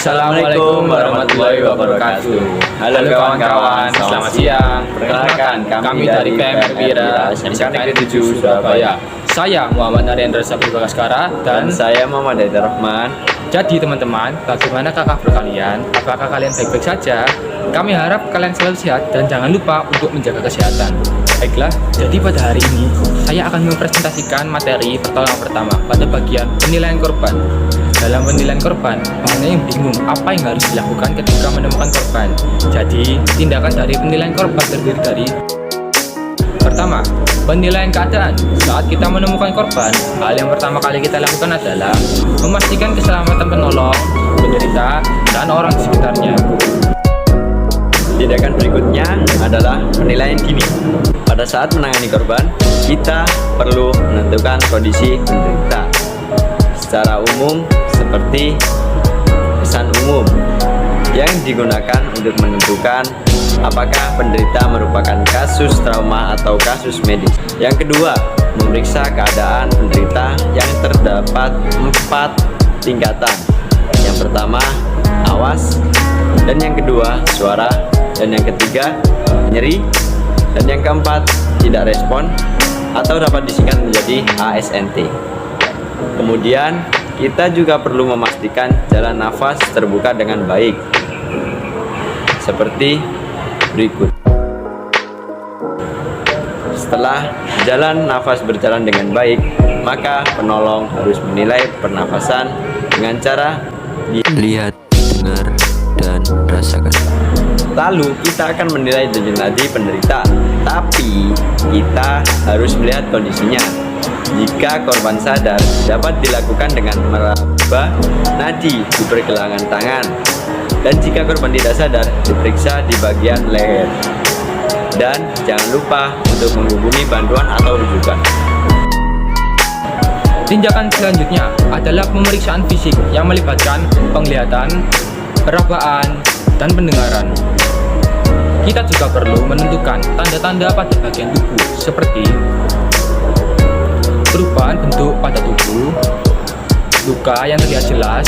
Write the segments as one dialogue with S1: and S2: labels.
S1: Assalamualaikum warahmatullahi wabarakatuh. Halo kawan-kawan, selamat siang. Perkenalkan, kami dari PMR Wira, SMK Negeri 7 Surabaya. Saya Muhammad Ariandra Sabri Bagaskara
S2: dan saya Muhammad Haidar Rahman.
S1: Jadi teman-teman, bagaimana kakak kalian? Apakah kalian baik-baik saja? Kami harap kalian selalu sehat dan jangan lupa untuk menjaga kesehatan. Baiklah, jadi pada hari ini saya akan mempresentasikan materi pertolongan pertama pada bagian penilaian korban. Dalam penilaian korban, banyak yang bingung apa yang harus dilakukan ketika menemukan korban. Jadi, tindakan dari penilaian korban terdiri dari: pertama, penilaian keadaan. Saat kita menemukan korban, hal yang pertama kali kita lakukan adalah memastikan keselamatan penolong, penderita, dan orang di sekitarnya.
S2: Tindakan berikutnya adalah penilaian dini. Pada saat menangani korban, kita perlu menentukan kondisi penderita. Secara umum, seperti kesan umum yang digunakan untuk menentukan apakah penderita merupakan kasus trauma atau kasus medis. Yang kedua, memeriksa keadaan penderita yang terdapat 4 tingkatan. Yang pertama, awas, dan yang kedua, suara, dan yang ketiga, nyeri, dan yang keempat, tidak respon atau dapat disingkat menjadi ASNT. Kemudian, kita juga perlu memastikan jalan nafas terbuka dengan baik, seperti berikut. Setelah jalan nafas berjalan dengan baik, maka penolong harus menilai pernafasan dengan cara lihat, dengar, dan rasakan. Lalu kita akan menilai denyut nadi penderita, tapi kita harus melihat kondisinya. Jika korban sadar, dapat dilakukan dengan meraba nadi di pergelangan tangan. Dan jika korban tidak sadar, diperiksa di bagian leher. Dan jangan lupa untuk menghubungi bantuan atau rujukan.
S1: Tindakan selanjutnya adalah pemeriksaan fisik yang melibatkan penglihatan, perabaan, dan pendengaran. Kita juga perlu menentukan tanda-tanda pada bagian tubuh seperti perubahan bentuk pada tubuh, luka yang terlihat jelas,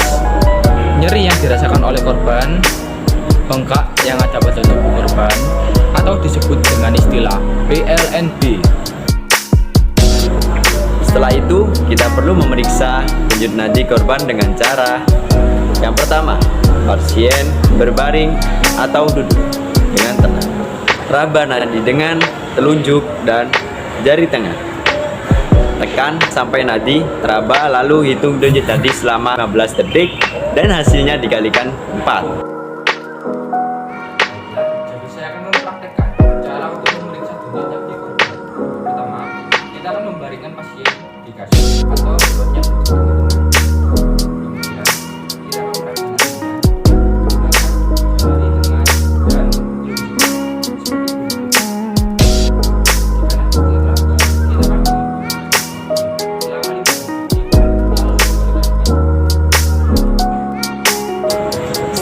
S1: nyeri yang dirasakan oleh korban, bengkak yang ada pada tubuh korban, atau disebut dengan istilah PLNB.
S2: Setelah itu, kita perlu memeriksa denyut nadi korban dengan cara: yang pertama, pasien berbaring atau duduk dengan tenang. Raba nadi dengan telunjuk dan jari tengah. Tekan sampai nadi teraba, lalu hitung denyut nadi selama 15 detik dan hasilnya dikalikan 4.
S1: Jadi saya akan mempraktekkan cara untuk memeriksa denyut nadi korban. Pertama, kita akan membaringkan pasien di kasur atau buatnya duduk. Kemudian kita akan merasakan jari tengah dan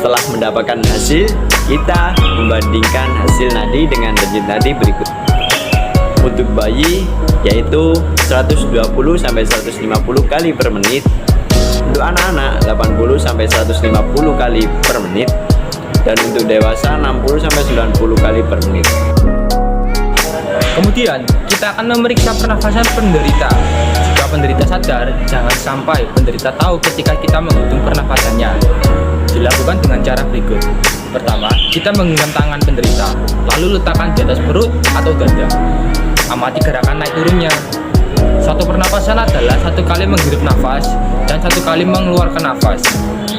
S2: Setelah mendapatkan hasil, kita membandingkan hasil nadi dengan denyut nadi berikut. Untuk bayi, yaitu 120-150 kali per menit. Untuk anak-anak, 80-150 kali per menit. Dan untuk dewasa, 60-90 kali per menit.
S1: Kemudian, kita akan memeriksa pernafasan penderita. Jika penderita sadar, jangan sampai penderita tahu ketika kita menghitung pernafasannya. Dilakukan dengan cara berikut. Pertama, kita menggenggam tangan penderita, lalu letakkan di atas perut atau dada. Amati gerakan naik turunnya. Satu pernapasan adalah 1 kali menghirup nafas dan 1 kali mengeluarkan nafas.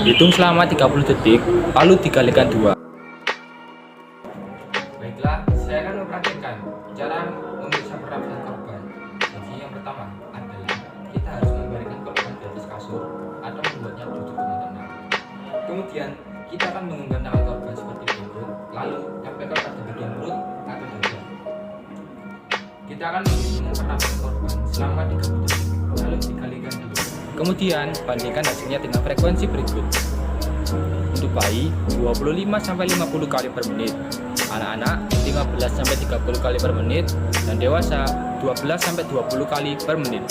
S1: Hitung selama 30 detik, lalu dikalikan 2. Baiklah, saya akan mempraktikkan cara memeriksa pernapasan korban. Jadi yang pertama adalah kita harus membaringkan korban di atas kasur atau membuatnya duduk dengan tenang. Kemudian kita akan menggenggam tangan korban seperti berikut, lalu tempelkan pada bagian perut atau dada. Kita akan menghitung pernapasan korban selama 30 detik, lalu dikalikan 2. Kemudian bandingkan hasilnya dengan frekuensi berikut. Untuk bayi 25-50 kali per menit, anak-anak 15-30 kali per menit, dan dewasa 12-20 kali per menit.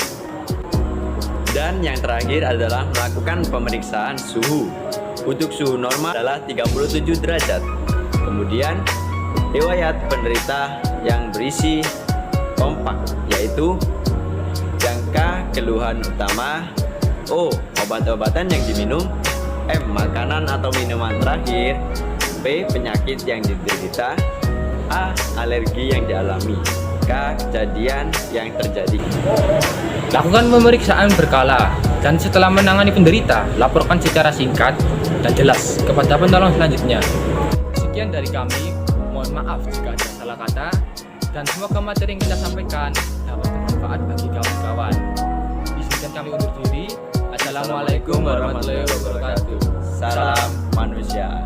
S2: Dan yang terakhir adalah melakukan pemeriksaan suhu. Untuk suhu normal adalah 37 derajat. Kemudian riwayat penderita yang berisi kompak, yaitu jangka keluhan utama, O. Obat-obatan yang diminum, M. Makanan atau minuman terakhir, P. Penyakit yang diderita, A. Alergi yang dialami, K. Kejadian yang terjadi.
S1: Lakukan pemeriksaan berkala dan setelah menangani penderita, laporkan secara singkat dan jelas kepada penolong selanjutnya. Sekian dari kami, mohon maaf jika ada salah kata, dan semoga materi yang kita sampaikan dapat bermanfaat bagi kawan-kawan. Izinkan kami undur diri. Assalamualaikum warahmatullahi wabarakatuh.
S2: Salam manusia.